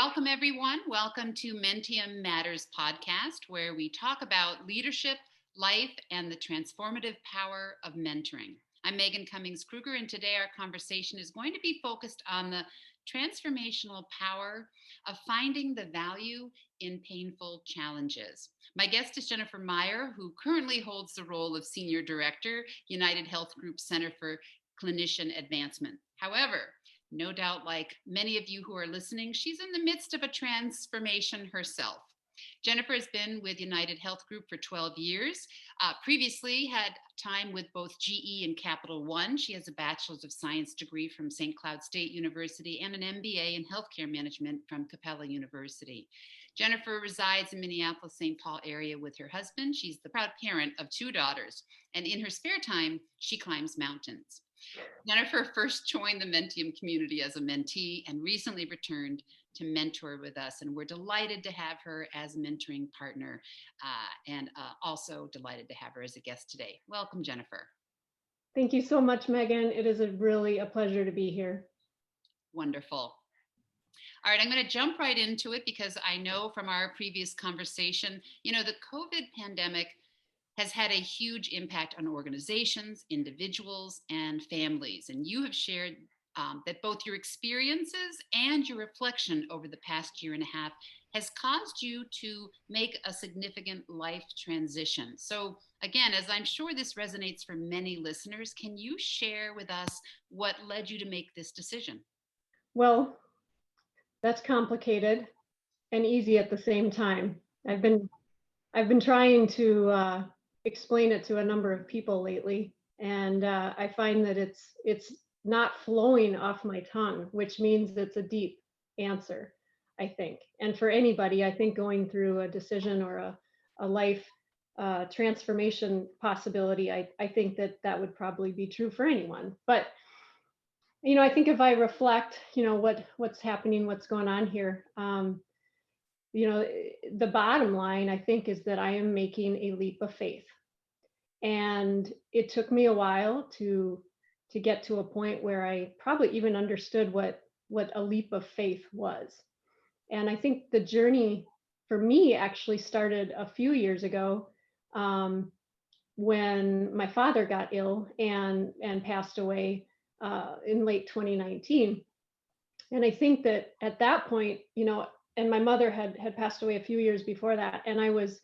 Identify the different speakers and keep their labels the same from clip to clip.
Speaker 1: Welcome, everyone. Welcome to Mentium Matters podcast, where we talk about leadership, life, and the transformative power of mentoring. I'm Megan Cummings Kruger, and today our conversation is going to be focused on the transformational power of finding the value in painful challenges. My guest is Jennifer Meyer, who currently holds the role of Senior Director, UnitedHealth Group Center for Clinician Advancement. However, no doubt, like many of you who are listening, she's in the midst of a transformation herself. Jennifer has been with UnitedHealth Group for 12 years. Previously had time with both GE and Capital One. She has a Bachelor's of Science degree from St. Cloud State University and an MBA in Healthcare Management from Capella University. Jennifer resides in Minneapolis-St. Paul area with her husband. She's the proud parent of 2 daughters, and in her spare time, she climbs mountains. Jennifer first joined the Mentium community as a mentee and recently returned to mentor with us. And we're delighted to have her as a mentoring partner and also delighted to have her as a guest today. Welcome, Jennifer.
Speaker 2: Thank you so much, Megan. It is really a pleasure to be here.
Speaker 1: Wonderful. All right, I'm going to jump right into it because I know from our previous conversation, the COVID pandemic has had a huge impact on organizations, individuals, and families. And you have shared that both your experiences and your reflection over the past year and a half has caused you to make a significant life transition. So again, as I'm sure this resonates for many listeners, can you share with us what led you to make this decision?
Speaker 2: Well, that's complicated and easy at the same time. I've been trying to explain it to a number of people lately, and I find that it's not flowing off my tongue, which means it's a deep answer, I think. And for anybody, I think going through a decision or a life transformation possibility, I think that would probably be true for anyone. But I think if I reflect, what's happening, what's going on here, the bottom line, I think, is that I am making a leap of faith. And it took me a while to get to a point where I probably even understood what a leap of faith was. And I think the journey for me actually started a few years ago when my father got ill and passed away in late 2019. And I think that at that point, and my mother had passed away a few years before that, and I was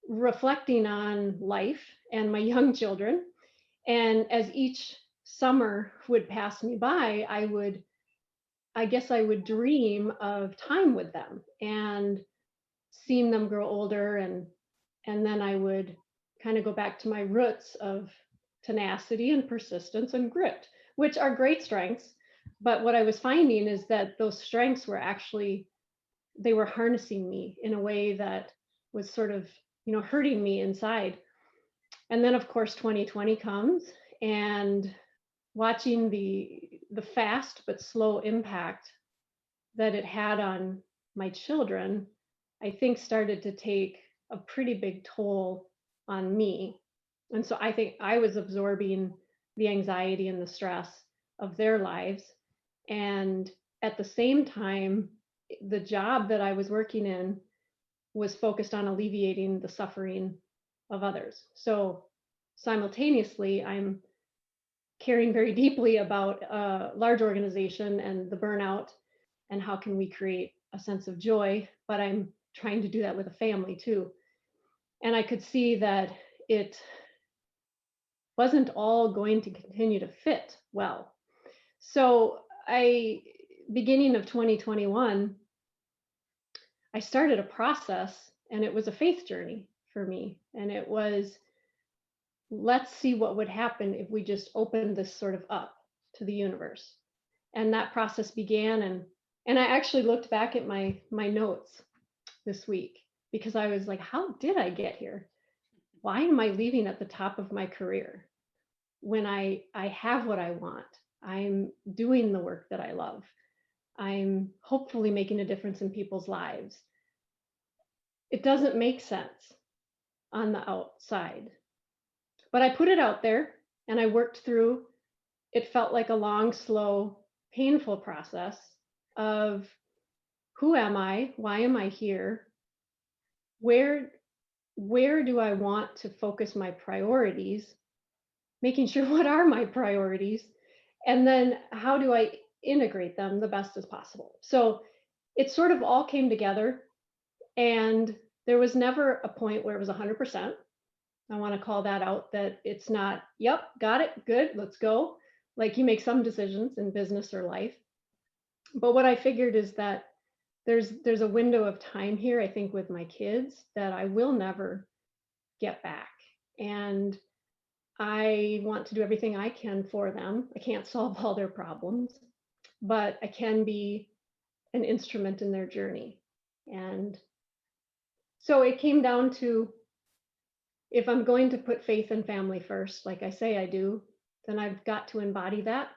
Speaker 2: reflecting on life and my young children. And as each summer would pass me by, I guess I would dream of time with them and seeing them grow older. And then I would kind of go back to my roots of tenacity and persistence and grit, which are great strengths. But what I was finding is that those strengths were actually, they were harnessing me in a way that was sort of, hurting me inside. And then of course 2020 comes, and watching the fast but slow impact that it had on my children, I think started to take a pretty big toll on me. And so I think I was absorbing the anxiety and the stress of their lives. And at the same time, the job that I was working in was focused on alleviating the suffering of others. So simultaneously, I'm caring very deeply about a large organization and the burnout and how can we create a sense of joy, but I'm trying to do that with a family too. And I could see that it wasn't all going to continue to fit well. So beginning of 2021, I started a process, and it was a faith journey for me. And it was, let's see what would happen if we just opened this sort of up to the universe. And that process began. And I actually looked back at my notes this week because I was like, how did I get here? Why am I leaving at the top of my career when I have what I want? I'm doing the work that I love. I'm hopefully making a difference in people's lives. It doesn't make sense on the outside, but I put it out there and I worked through. It felt like a long, slow, painful process of who am I? Why am I here? Where where do I want to focus my priorities? Making sure what are my priorities? And then how do I integrate them the best as possible? So it sort of all came together, and there was never a point where it was 100%. I want to call that out, that it's not, yep, got it, good, let's go. Like, you make some decisions in business or life. But what I figured is that there's a window of time here, I think, with my kids that I will never get back. And I want to do everything I can for them. I can't solve all their problems, but I can be an instrument in their journey. And so it came down to, if I'm going to put faith and family first, like I say I do, then I've got to embody that.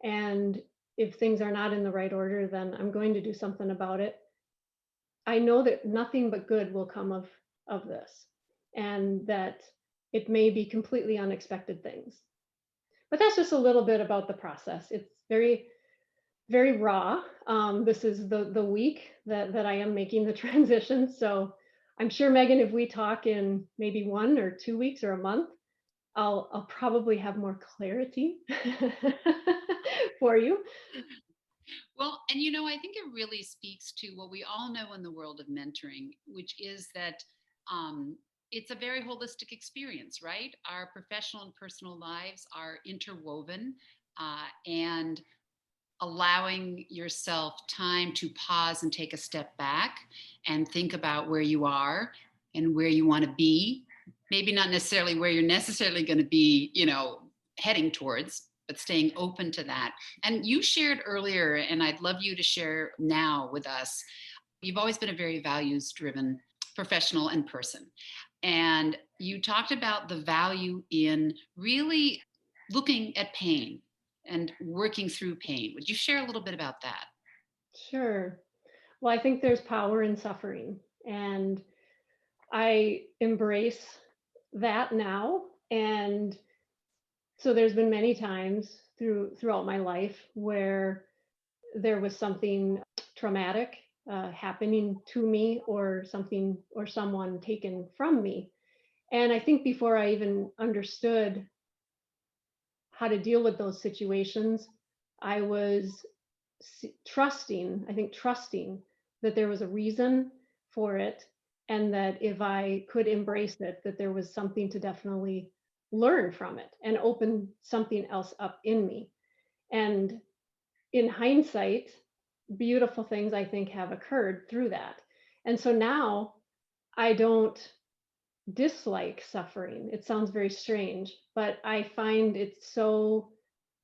Speaker 2: And if things are not in the right order, then I'm going to do something about it. I know that nothing but good will come of this, and that it may be completely unexpected things. But that's just a little bit about the process. It's very, very raw. This is the week that I am making the transition. So I'm sure, Megan, if we talk in maybe 1 or 2 weeks or a month, I'll probably have more clarity for you.
Speaker 1: Well, and I think it really speaks to what we all know in the world of mentoring, which is that it's a very holistic experience, right? Our professional and personal lives are interwoven, and allowing yourself time to pause and take a step back and think about where you are and where you want to be. Maybe not necessarily where you're necessarily going to be, heading towards, but staying open to that. And you shared earlier, and I'd love you to share now with us, you've always been a very values driven professional and person. And you talked about the value in really looking at pain and working through pain. Would you share a little bit about that?
Speaker 2: Sure. Well, I think there's power in suffering, and I embrace that now. And so there's been many times throughout my life where there was something traumatic happening to me, or something or someone taken from me. And I think before I even understood how to deal with those situations, I was trusting that there was a reason for it, and that if I could embrace it, that there was something to definitely learn from it and open something else up in me. And in hindsight, beautiful things, I think, have occurred through that. And so now I don't dislike suffering. It sounds very strange, but I find it so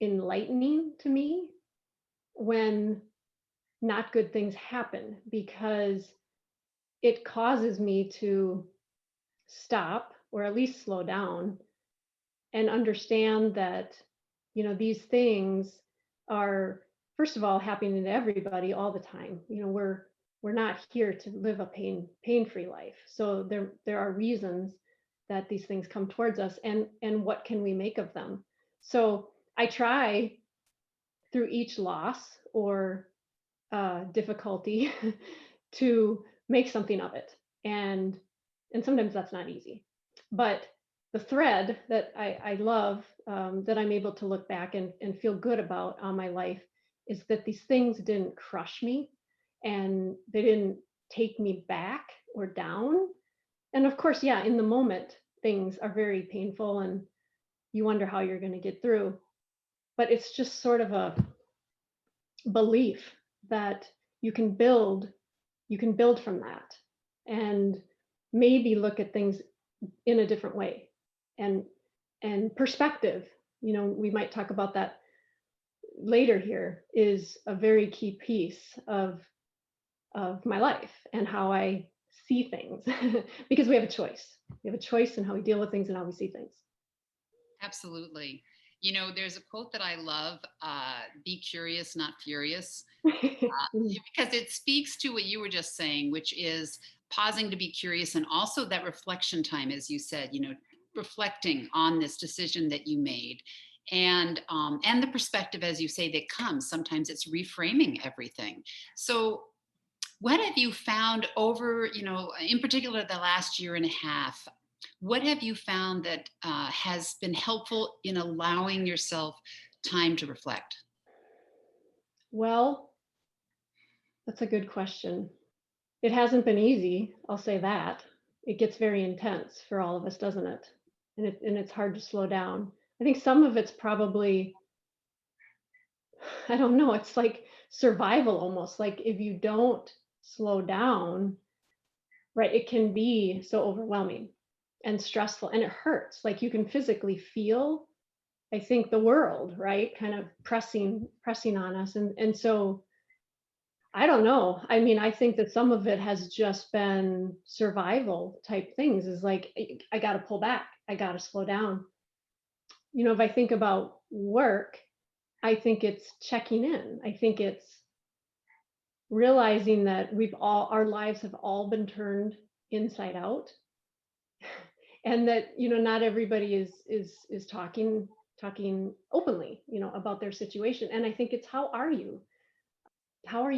Speaker 2: enlightening to me when not good things happen, because it causes me to stop, or at least slow down, and understand that, these things are, first of all, happening to everybody all the time. We're not here to live a pain-free life. So there are reasons that these things come towards us, and what can we make of them? So I try, through each loss or difficulty, to make something of it. And sometimes that's not easy. But the thread that I love, that I'm able to look back and feel good about on my life, is that these things didn't crush me, and they didn't take me back or down. And of course, yeah, in the moment, things are very painful, and you wonder how you're going to get through. But it's just sort of a belief that you can build from that, and maybe look at things in a different way. And perspective, we might talk about that later here, is a very key piece of my life and how I see things. Because we have a choice. We have a choice in how we deal with things and how we see things.
Speaker 1: Absolutely. There's a quote that I love, be curious, not furious, because it speaks to what you were just saying, which is pausing to be curious, and also that reflection time, as you said, reflecting on this decision that you made, and the perspective, as you say, that comes. Sometimes it's reframing everything. So What have you found over, in particular the last year and a half? What have you found that has been helpful in allowing yourself time to reflect?
Speaker 2: Well, that's a good question. It hasn't been easy, I'll say that. It gets very intense for all of us, doesn't it? And it's hard to slow down. I think some of it's probably, I don't know, it's like survival almost. Like if you don't slow down, right, it can be so overwhelming and stressful and it hurts. Like you can physically feel, I think, the world, right, kind of pressing on us. And so I don't know. I mean, I think that some of it has just been survival type things, is like, I got to pull back. I got to slow down. If I think about work, I think it's checking in. I think it's realizing that our lives have all been turned inside out, and that, not everybody is talking openly, about their situation. And I think it's, how are you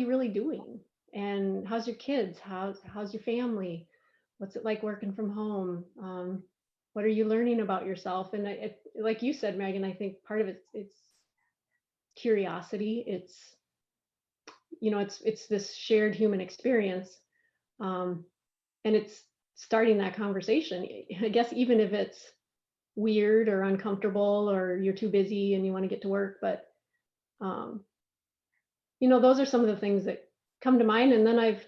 Speaker 2: really doing? And how's your kids? How's your family? What's it like working from home? What are you learning about yourself? And like you said, Megan, I think part of it's curiosity. It's this shared human experience, and it's starting that conversation. I guess even if it's weird or uncomfortable or you're too busy and you want to get to work, but um, those are some of the things that come to mind. And then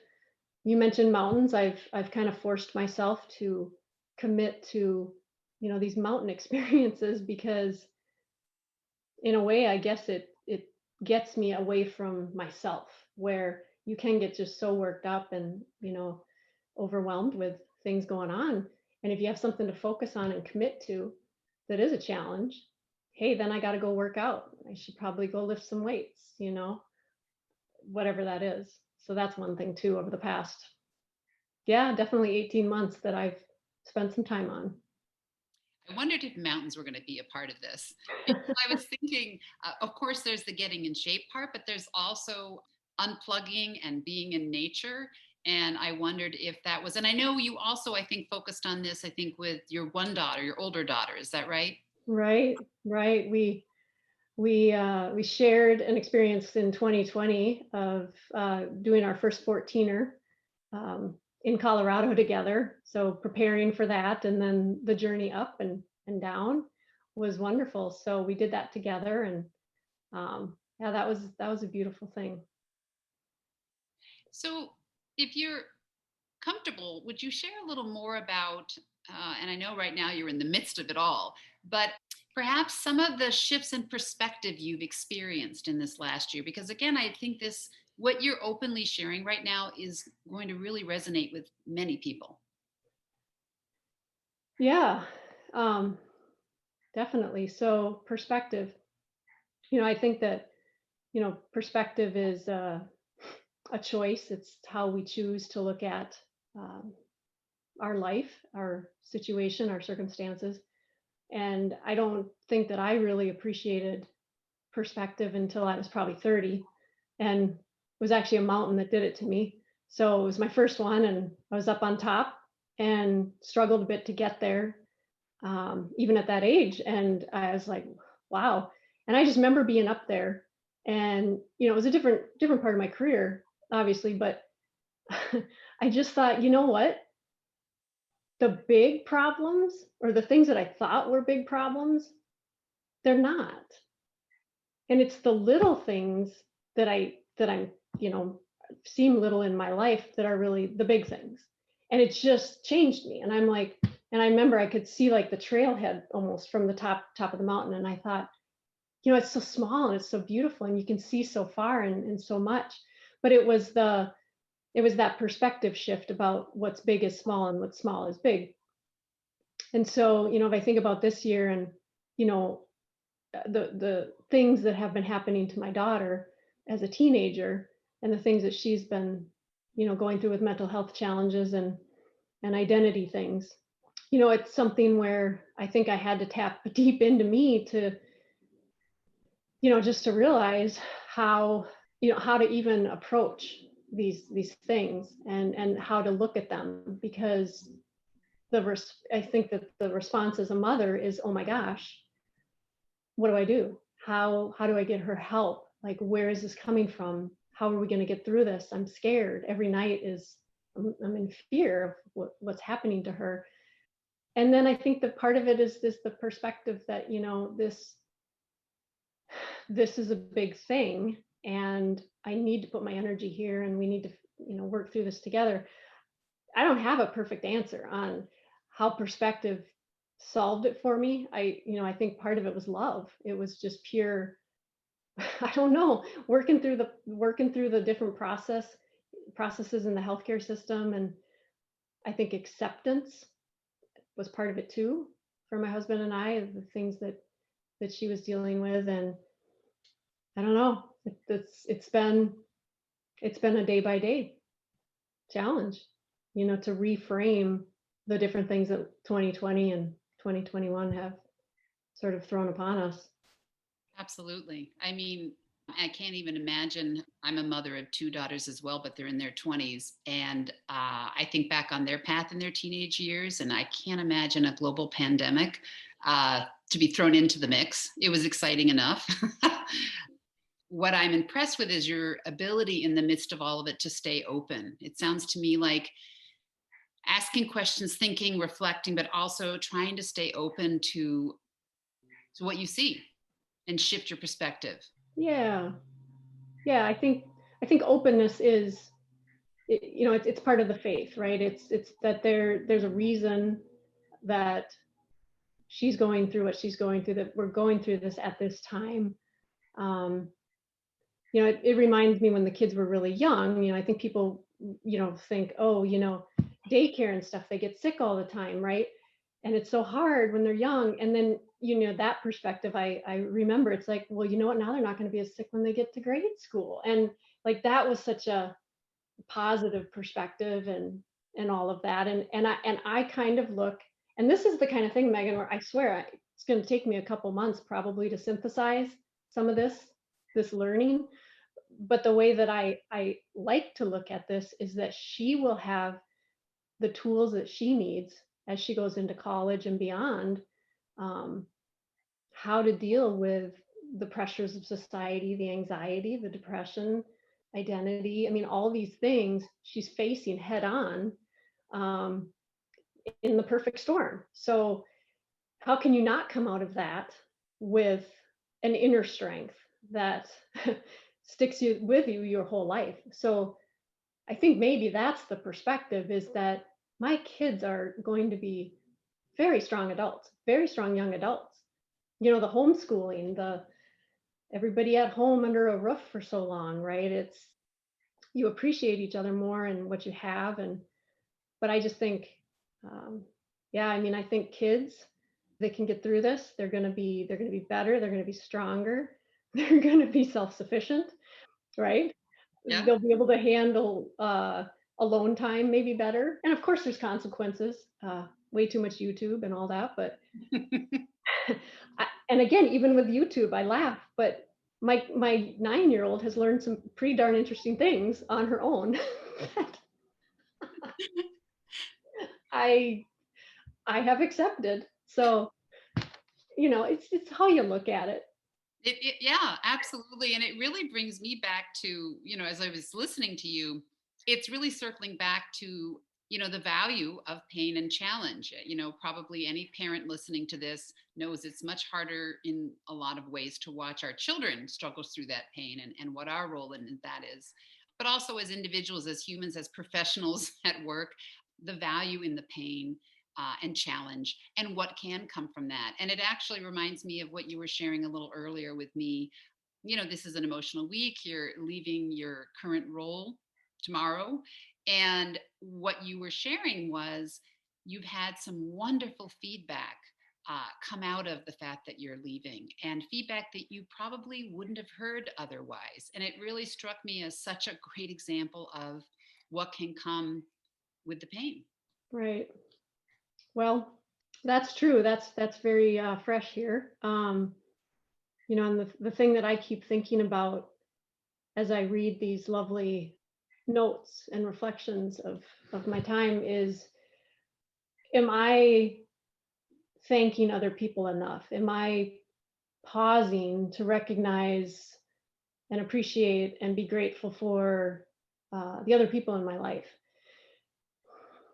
Speaker 2: you mentioned mountains. I've kind of forced myself to commit to, these mountain experiences, because in a way, I guess it gets me away from myself, where you can get just so worked up and, overwhelmed with things going on. And if you have something to focus on and commit to that is a challenge, hey, then I got to go work out. I should probably go lift some weights, whatever that is. So that's one thing too, over the past, yeah, definitely 18 months that I've spent some time on.
Speaker 1: I wondered if mountains were going to be a part of this. Because I was thinking, of course, there's the getting in shape part, but there's also unplugging and being in nature. And I wondered if that was, and I know you also, I think, focused on this, I think, with your one daughter, your older daughter. Is that right?
Speaker 2: Right, right. We shared an experience in 2020 of doing our first 14er in Colorado together. So preparing for that, and then the journey up and down was wonderful. So we did that together, and yeah, that was a beautiful thing.
Speaker 1: So if you're comfortable, would you share a little more about, and I know right now you're in the midst of it all, but perhaps some of the shifts in perspective you've experienced in this last year? Because again, I think what you're openly sharing right now is going to really resonate with many people.
Speaker 2: Yeah, um, definitely. So perspective, I think that, perspective is a choice. It's how we choose to look at um, our life, our situation, our circumstances. And I don't think that I really appreciated perspective until I was probably 30. And it was actually a mountain that did it to me. So it was my first one, and I was up on top and struggled a bit to get there, even at that age. And I was like, wow. And I just remember being up there, and it was a different part of my career, obviously, but I just thought, you know what? The big problems, or the things that I thought were big problems, they're not. And it's the little things that I'm, seem little in my life that are really the big things. And it's just changed me. And I'm like, and I remember I could see like the trailhead almost from the top of the mountain. And I thought, it's so small and it's so beautiful and you can see so far and so much. But it was that perspective shift about what's big is small and what's small is big. And so, if I think about this year and, you know, the things that have been happening to my daughter as a teenager, and the things that she's been, going through with mental health challenges and identity things, it's something where I think I had to tap deep into me to, just to realize how to even approach these things and how to look at them, because I think that the response as a mother is, oh my gosh, what do I do? How do I get her help? Like, where is this coming from? How are we going to get through this? I'm scared. Every night I'm in fear of what's happening to her. And then I think that part of it is the perspective that, this is a big thing, and I need to put my energy here, and we need to, work through this together. I don't have a perfect answer on how perspective solved it for me. I think part of it was love. It was just pure, I don't know, working through the different processes in the healthcare system. And I think acceptance was part of it too, for my husband and I, the things that she was dealing with. And I don't know, it's been a day by day challenge, to reframe the different things that 2020 and 2021 have sort of thrown upon us.
Speaker 1: Absolutely. I mean, I can't even imagine. I'm a mother of two daughters as well, but they're in their 20s. And I think back on their path in their teenage years, and I can't imagine a global pandemic to be thrown into the mix. It was exciting enough. What I'm impressed with is your ability in the midst of all of it to stay open. It sounds to me like asking questions, thinking, reflecting, but also trying to stay open to what you see and shift your perspective.
Speaker 2: Yeah. I think openness is, it's part of the faith, right? It's that there's a reason that she's going through what she's going through, that we're going through this at this time. It reminds me when the kids were really young. I think people, think, oh, daycare and stuff, they get sick all the time, right? And it's so hard when they're young. And then, that perspective, I remember, it's like, well, you know what, now they're not going to be as sick when they get to grade school. And like, that was such a positive perspective, and all of that. And I kind of look, and this is the kind of thing, Megan, where I swear it's going to take me a couple months probably to synthesize some of this learning. But the way that I like to look at this is that she will have the tools that she needs as she goes into college and beyond, how to deal with the pressures of society, the anxiety, the depression, identity. I mean, all these things she's facing head on, in the perfect storm. So how can you not come out of that with an inner strength that sticks with you your whole life? So I think maybe that's the perspective, is that my kids are going to be very strong adults, very strong young adults. The homeschooling, everybody at home under a roof for so long, right? It's, you appreciate each other more and what you have. But I just think, I think kids, they can get through this. They're going to be better. They're going to be stronger. They're going to be self-sufficient, right?
Speaker 1: Yeah.
Speaker 2: They'll be able to handle alone time maybe better. And of course, there's consequences, way too much YouTube and all that. But and again, even with YouTube, I laugh. But my 9-year-old has learned some pretty darn interesting things on her own. I have accepted. So, it's how you look at it.
Speaker 1: Yeah, absolutely. And it really brings me back to, as I was listening to you, it's really circling back to, the value of pain and challenge. Probably any parent listening to this knows it's much harder in a lot of ways to watch our children struggle through that pain, and what our role in that is. But also as individuals, as humans, as professionals at work, the value in the pain and challenge, and what can come from that. And it actually reminds me of what you were sharing a little earlier with me. This is an emotional week. You're leaving your current role tomorrow. And what you were sharing was you've had some wonderful feedback come out of the fact that you're leaving, and feedback that you probably wouldn't have heard otherwise. And it really struck me as such a great example of what can come with the pain.
Speaker 2: Right. Well, that's true. That's very fresh here. And the thing that I keep thinking about as I read these lovely notes and reflections of my time is, am I thanking other people enough? Am I pausing to recognize and appreciate and be grateful for the other people in my life?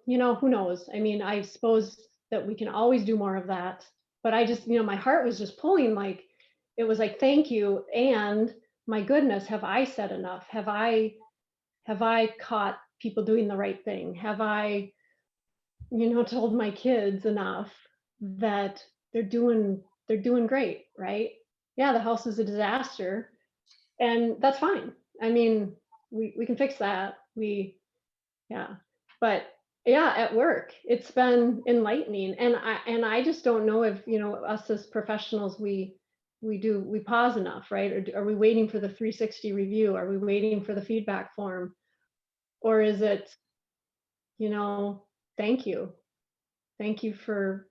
Speaker 2: Who knows? I mean, I suppose that we can always do more of that, but I just, my heart was just pulling, like, it was like, thank you. And my goodness, have I said enough? Have I caught people doing the right thing? Have I, told my kids enough that they're doing great, right? Yeah, the house is a disaster, and that's fine. I mean, we can fix that. Yeah. But yeah, at work, it's been enlightening. And I just don't know if, us as professionals, we pause enough, right? Or are we waiting for the 360 review? Are we waiting for the feedback form? Or is it, thank you. Thank you for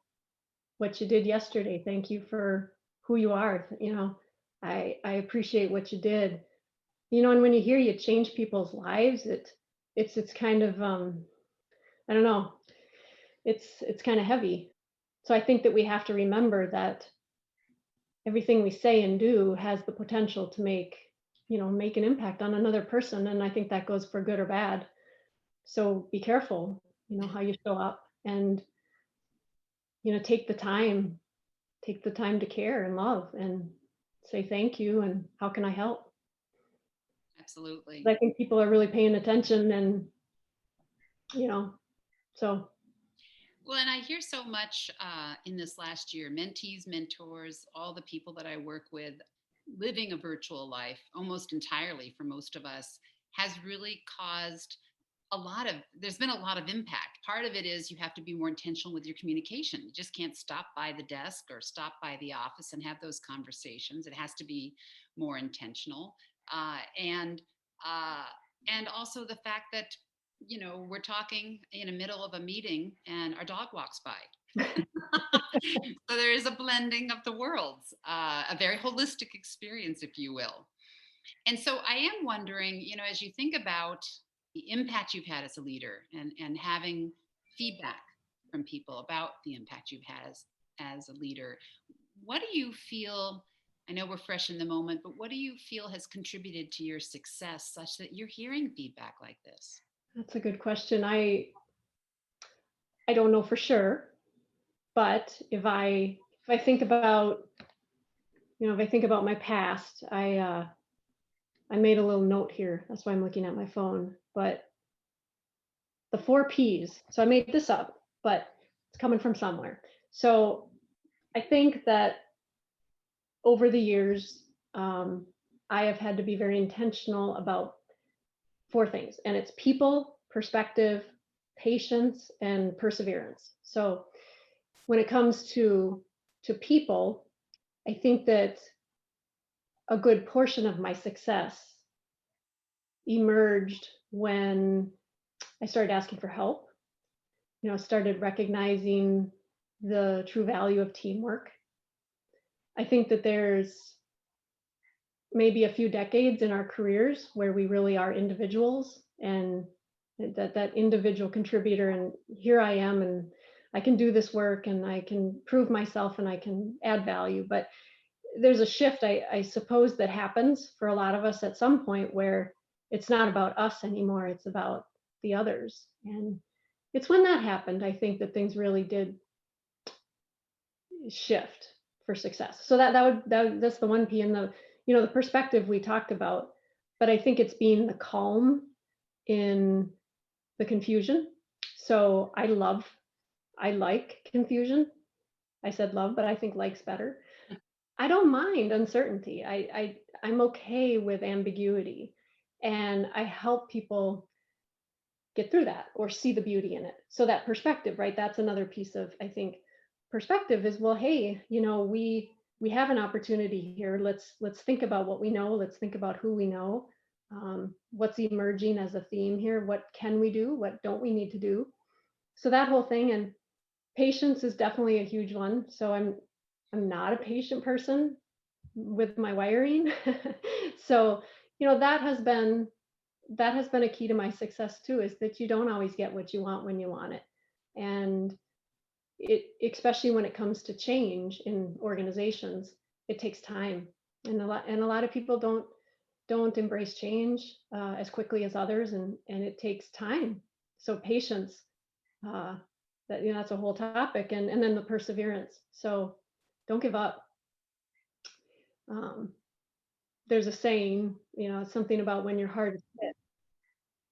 Speaker 2: what you did yesterday. Thank you for who you are. I appreciate what you did. And when you hear you change people's lives, it's kind of I don't know, it's kind of heavy. So I think that we have to remember that everything we say and do has the potential to make an impact on another person. And I think that goes for good or bad. So be careful, how you show up, and, take the time to care and love and say thank you and how can I help?
Speaker 1: Absolutely.
Speaker 2: I think people are really paying attention, and, so.
Speaker 1: Well, and I hear so much in this last year, mentees, mentors, all the people that I work with, living a virtual life almost entirely for most of us has really caused there's been a lot of impact. Part of it is you have to be more intentional with your communication. You just can't stop by the desk or stop by the office and have those conversations. It has to be more intentional. And also the fact that we're talking in the middle of a meeting and our dog walks by. So there is a blending of the worlds, a very holistic experience, if you will. And so I am wondering, as you think about the impact you've had as a leader, and having feedback from people about the impact you've had as a leader, what do you feel? I know we're fresh in the moment, but what do you feel has contributed to your success such that you're hearing feedback like this?
Speaker 2: That's a good question. I don't know for sure, but if I think about, my past, I made a little note here. That's why I'm looking at my phone. But the 4 P's. So I made this up, but it's coming from somewhere. So I think that over the years, I have had to be very intentional about 4 things, and it's people, perspective, patience, and perseverance. So when it comes to people, I think that a good portion of my success emerged when I started asking for help, started recognizing the true value of teamwork. I think that there's maybe a few decades in our careers where we really are individuals, and that individual contributor, and here I am, and I can do this work, and I can prove myself, and I can add value. But there's a shift, I suppose, that happens for a lot of us at some point where it's not about us anymore, it's about the others. And it's when that happened, I think, that things really did shift for success. So that's the 1 P. And the perspective we talked about, but I think it's being the calm in the confusion. So I like confusion. I said love, but I think like's better. I don't mind uncertainty. I'm okay with ambiguity, and I help people get through that or see the beauty in it. So that perspective, right? That's another piece of, I think, perspective is, well, hey, we have an opportunity here. Let's think about what we know. Let's think about who we know. What's emerging as a theme here? What can we do? What don't we need to do? So that whole thing. And patience is definitely a huge one. So I'm not a patient person with my wiring. So, that has been that has been a key to my success too, is that you don't always get what you want when you want it. And especially when it comes to change in organizations, it takes time. And a lot of people don't embrace change as quickly as others, and it takes time. So patience, uh, that's a whole topic, and then the perseverance. So don't give up. Um, there's a saying, it's something about when your heart is hit,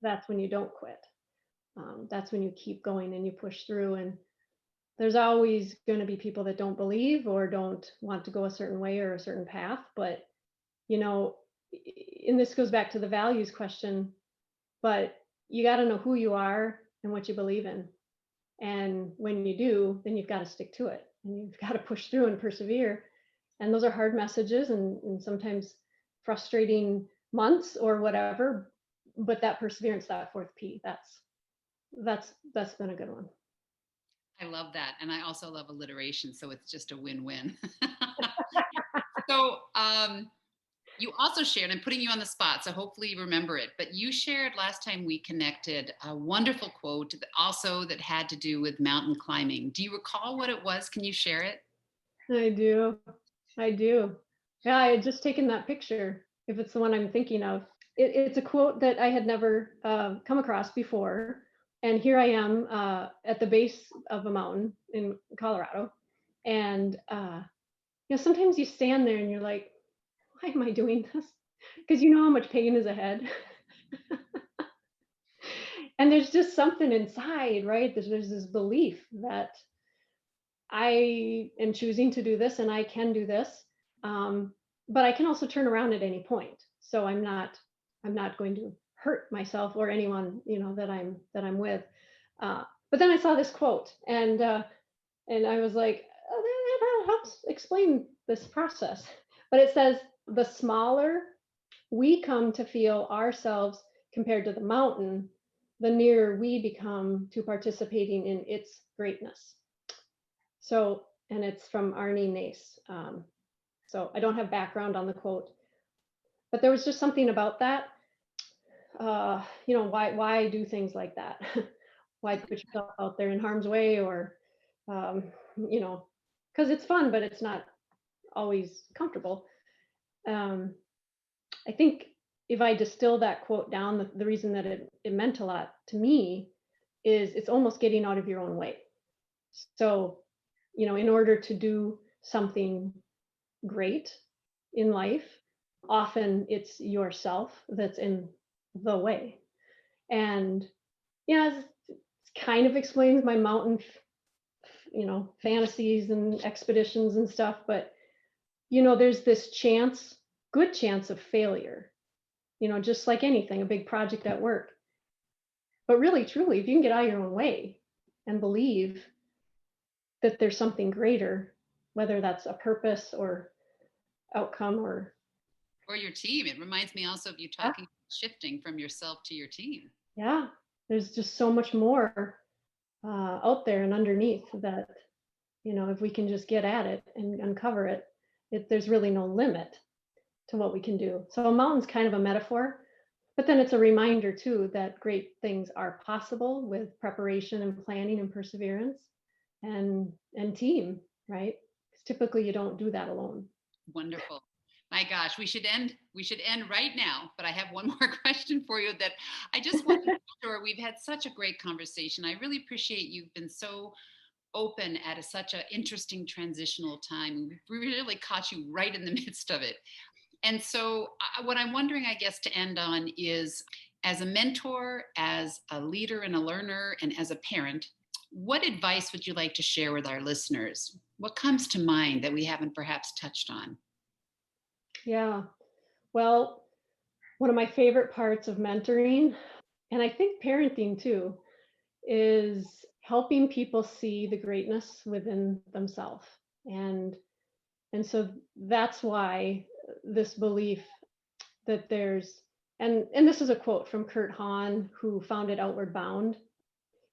Speaker 2: that's when you don't quit. That's when you keep going and you push through. And there's always going to be people that don't believe or don't want to go a certain way or a certain path. But, you know, and this goes back to the values question, but you got to know who you are and what you believe in. And when you do, then you've got to stick to it and you've got to push through and persevere. And those are hard messages and sometimes frustrating months or whatever. But that perseverance, that fourth P, that's been a good one.
Speaker 1: I love that. And I also love alliteration. So it's just a win-win. So you also shared, I'm putting you on the spot, so hopefully you remember it, but you shared last time we connected a wonderful quote that had to do with mountain climbing. Do you recall what it was? Can you share it?
Speaker 2: I do. I do. Yeah, I had just taken that picture, if it's the one I'm thinking of. It's a quote that I had never come across before. And here I am at the base of a mountain in Colorado. And, sometimes you stand there and you're like, why am I doing this? Because you know how much pain is ahead. And there's just something inside, right? There's this belief that I am choosing to do this and I can do this. But I can also turn around at any point. So I'm not going to hurt myself or anyone, that I'm with. But then I saw this quote and I was like, oh, that helps explain this process. But it says, the smaller we come to feel ourselves compared to the mountain, the nearer we become to participating in its greatness. So, and it's from Arnie Nace. So I don't have background on the quote, but there was just something about that. Why do things like that? Why put yourself out there in harm's way, or, because it's fun, but it's not always comfortable. I think if I distill that quote down, the reason that it meant a lot to me is it's almost getting out of your own way. So, in order to do something great in life, often it's yourself that's in the way. And yeah, it kind of explains my mountain, fantasies and expeditions and stuff, but there's this good chance of failure, just like anything, a big project at work. But really, truly, if you can get out of your own way and believe that there's something greater, whether that's a purpose or outcome or
Speaker 1: your team. It reminds me also of you talking about shifting from yourself to your team.
Speaker 2: Yeah, there's just so much more out there and underneath that, if we can just get at it and uncover it, there's really no limit to what we can do. So a mountain's kind of a metaphor, but then it's a reminder too that great things are possible with preparation and planning and perseverance and team, right? Because typically you don't do that alone.
Speaker 1: Wonderful. My gosh, we should end right now, but I have one more question for you that I just want to make sure. We've had such a great conversation. I really appreciate you've been so open at such an interesting transitional time. We really caught you right in the midst of it. And so what I'm wondering, I guess, to end on is, as a mentor, as a leader and a learner, and as a parent, what advice would you like to share with our listeners? What comes to mind that we haven't perhaps touched on?
Speaker 2: Yeah. Well, one of my favorite parts of mentoring, and I think parenting too, is helping people see the greatness within themselves. And so that's why this belief that there's, and this is a quote from Kurt Hahn, who founded Outward Bound,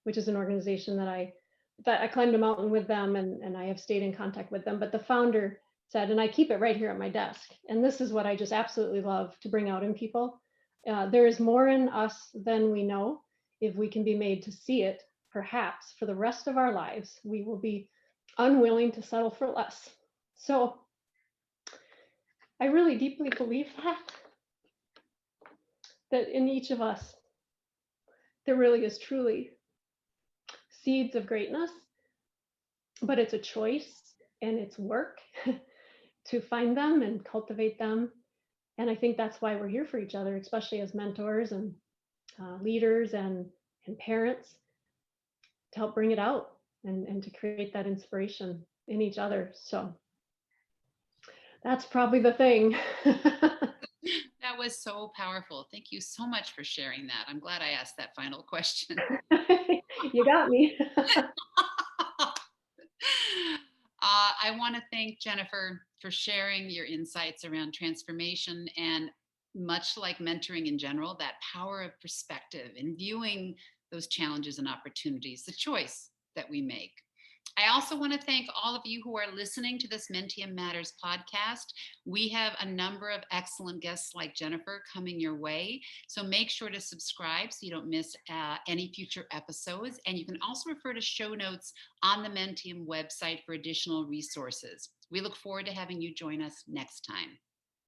Speaker 2: which is an organization that I climbed a mountain with them, and I have stayed in contact with them. But the founder said, and I keep it right here at my desk, and this is what I just absolutely love to bring out in people, There is more in us than we know. If we can be made to see it, perhaps for the rest of our lives, we will be unwilling to settle for less. So I really deeply believe that in each of us, there really is truly seeds of greatness, but it's a choice and it's work to find them and cultivate them. And I think that's why we're here for each other, especially as mentors and leaders and parents, to help bring it out and to create that inspiration in each other. So that's probably the thing.
Speaker 1: That was so powerful. Thank you so much for sharing that. I'm glad I asked that final question.
Speaker 2: You got me.
Speaker 1: I want to thank Jennifer for sharing your insights around transformation and, much like mentoring in general, that power of perspective in viewing those challenges and opportunities, the choice that we make. I also want to thank all of you who are listening to this Mentium Matters podcast. We have a number of excellent guests like Jennifer coming your way. So make sure to subscribe so you don't miss any future episodes. And you can also refer to show notes on the Mentium website for additional resources. We look forward to having you join us next time.